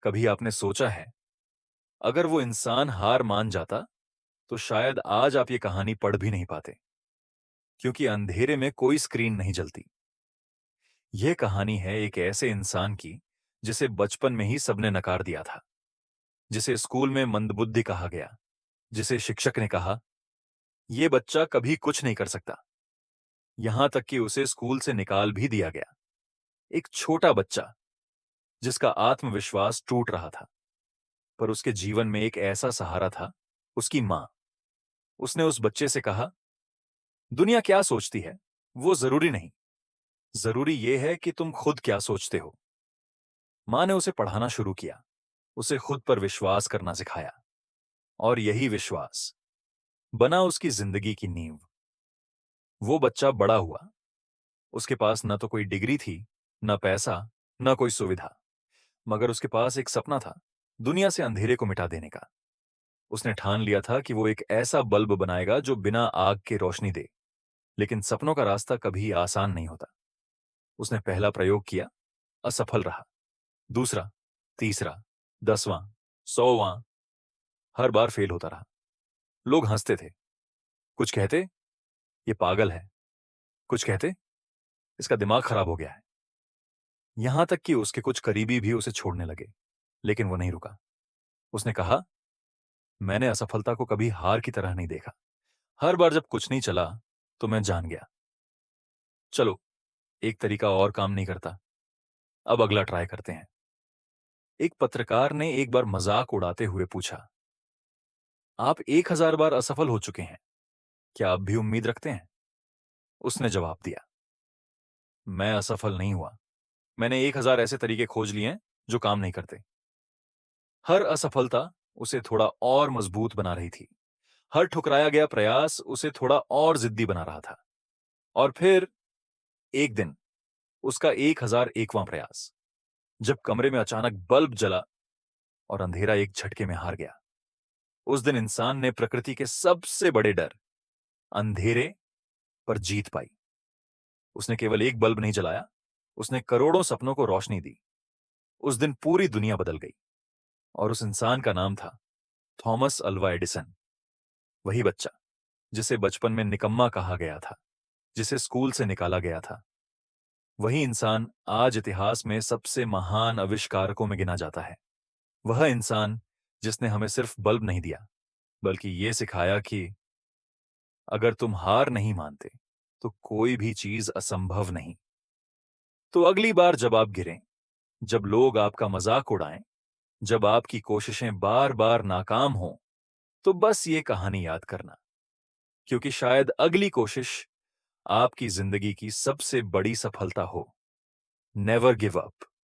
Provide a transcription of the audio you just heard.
कभी आपने सोचा है, अगर वो इंसान हार मान जाता, तो शायद आज आप ये कहानी पढ़ भी नहीं पाते, क्योंकि अंधेरे में कोई स्क्रीन नहीं जलती। यह कहानी है एक ऐसे इंसान की, जिसे बचपन में ही सबने नकार दिया था, जिसे स्कूल में मंदबुद्धि कहा गया, जिसे शिक्षक ने कहा, "ये बच्चा कभी कुछ नहीं कर सकता।" यहां तक कि उसे स्कूल से निकाल भी दिया गया। एक छोटा बच्चा, जिसका आत्मविश्वास टूट रहा था, पर उसके जीवन में एक ऐसा सहारा था, उसकी मां। उसने उस बच्चे से कहा, दुनिया क्या सोचती है, वो जरूरी नहीं। जरूरी यह है कि तुम खुद क्या सोचते हो। मां ने उसे पढ़ाना शुरू किया, उसे खुद पर विश्वास करना सिखाया, और यही विश्वास बना उसकी जिंदगी की नींव। वो बच्चा बड़ा हुआ। उसके पास न तो कोई डिग्री थी, न पैसा, न कोई सुविधा, मगर उसके पास एक सपना था, दुनिया से अंधेरे को मिटा देने का। उसने ठान लिया था कि वो एक ऐसा बल्ब बनाएगा जो बिना आग के रोशनी दे। लेकिन सपनों का रास्ता कभी आसान नहीं होता। उसने पहला प्रयोग किया, असफल रहा। दूसरा, तीसरा, 10वां, 100वां, हर बार फेल होता रहा। लोग हंसते थे। कुछ कहते, ये पागल है। कुछ कहते, इसका दिमाग खराब हो गया है। यहां तक कि उसके कुछ करीबी भी उसे छोड़ने लगे। लेकिन वो नहीं रुका। उसने कहा, मैंने असफलता को कभी हार की तरह नहीं देखा। हर बार जब कुछ नहीं चला, तो मैं जान गया, चलो, एक तरीका और काम नहीं करता, अब अगला ट्राई करते हैं। एक पत्रकार ने एक बार मजाक उड़ाते हुए पूछा, आप 1000 बार असफल हो चुके हैं, क्या अब भी उम्मीद रखते हैं? उसने जवाब दिया, मैं असफल नहीं हुआ। मैंने 1000 ऐसे तरीके खोज लिए हैं जो काम नहीं करते। हर असफलता उसे थोड़ा और मजबूत बना रही थी। हर ठुकराया गया प्रयास उसे थोड़ा और जिद्दी बना रहा था। और फिर एक दिन, उसका 1001वां प्रयास, जब कमरे में अचानक बल्ब जला और अंधेरा एक झटके में हार गया। उस दिन इंसान ने प्रकृति के सबसे बड़े डर, अंधेरे, पर जीत पाई। उसने केवल एक बल्ब नहीं जलाया, उसने करोड़ों सपनों को रोशनी दी। उस दिन पूरी दुनिया बदल गई। और उस इंसान का नाम था थॉमस अल्वा एडिसन। वही बच्चा, जिसे बचपन में निकम्मा कहा गया था, जिसे स्कूल से निकाला गया था। वही इंसान आज इतिहास में सबसे महान आविष्कारकों में गिना जाता है। वह इंसान जिसने हमें सिर्फ बल्ब नहीं दिया, बल्कि यह सिखाया कि अगर तुम हार नहीं मानते, तो कोई भी चीज असंभव नहीं। तो अगली बार जब आप गिरें, जब लोग आपका मजाक उड़ाएं, जब आपकी कोशिशें बार बार नाकाम हों, तो बस ये कहानी याद करना, क्योंकि शायद अगली कोशिश आपकी जिंदगी की सबसे बड़ी सफलता हो। Never give up.